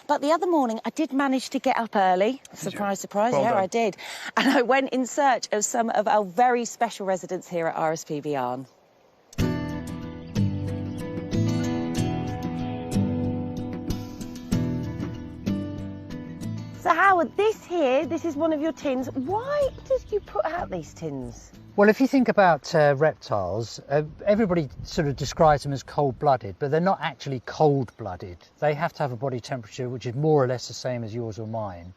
But the other morning, I did manage to get up early. Surprise, surprise, Well yeah, done. I did. And I went in search of some of our very special residents here at RSPB Arne. So Howard, this is one of your tins. Why did you put out these tins? Well, if you think about reptiles, everybody sort of describes them as cold-blooded, but they're not actually cold-blooded. They have to have a body temperature which is more or less the same as yours or mine.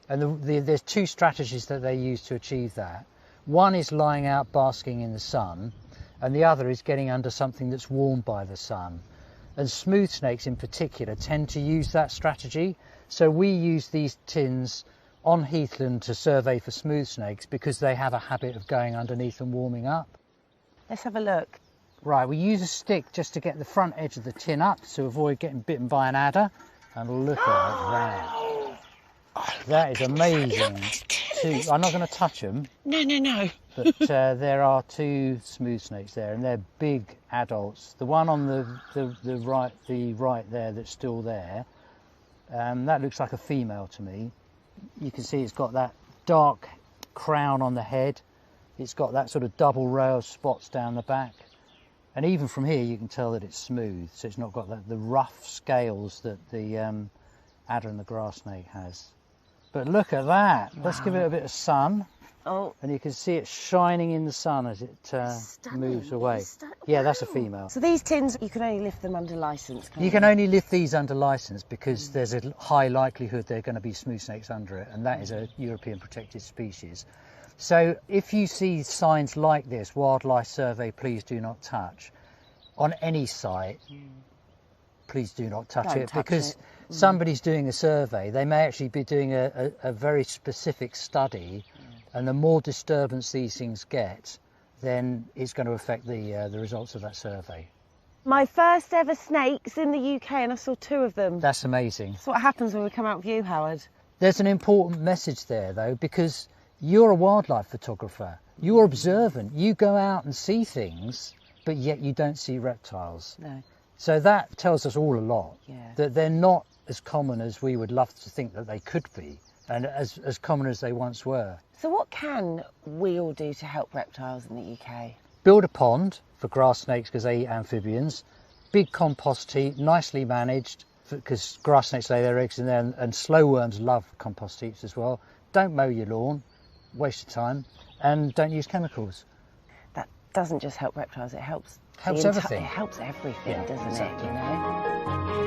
And there's two strategies that they use to achieve that. One is lying out basking in the sun, and the other is getting under something that's warmed by the sun. And smooth snakes in particular tend to use that strategy. So we use these tins on heathland to survey for smooth snakes because they have a habit of going underneath and warming up. Let's have a look. Right, we use a stick just to get the front edge of the tin up to avoid getting bitten by an adder. And look at that. Oh, that is amazing. I'm not going to touch them. No. But there are two smooth snakes there, and they're big adults. The one on the right there that's still there, that looks like a female to me. You can see it's got that dark crown on the head. It's got that sort of double row of spots down the back. And even from here you can tell that it's smooth, so it's not got the rough scales that the adder and the grass snake has. But look at that. Wow. Let's give it a bit of sun. Oh. And you can see it shining in the sun as it moves away. Yeah, that's a female. So these tins, you can only lift them under licence, can't you? You can only lift these under licence because there's a high likelihood there are going to be smooth snakes under it, and that is a European protected species. So if you see signs like this, wildlife survey, please do not touch, on any site, please do not touch it, because somebody's doing a survey. They may actually be doing a very specific study, and the more disturbance these things get, then it's going to affect the results of that survey. My first ever snakes in the UK, and I saw two of them. That's amazing. That's what happens when we come out with you, Howard. There's an important message there, though, because you're a wildlife photographer. You're observant. You go out and see things, but yet you don't see reptiles. No. So that tells us all a lot, Yeah. that they're not as common as we would love to think that they could be, and as common as they once were. So what can we all do to help reptiles in the UK? Build a pond for grass snakes because they eat amphibians. Big compost heap, nicely managed, because grass snakes lay their eggs in there, and slow worms love compost heaps as well. Don't mow your lawn, waste of time, and don't use chemicals. That doesn't just help reptiles, it helps Everything. It helps everything, Yeah, doesn't exactly. it, you know?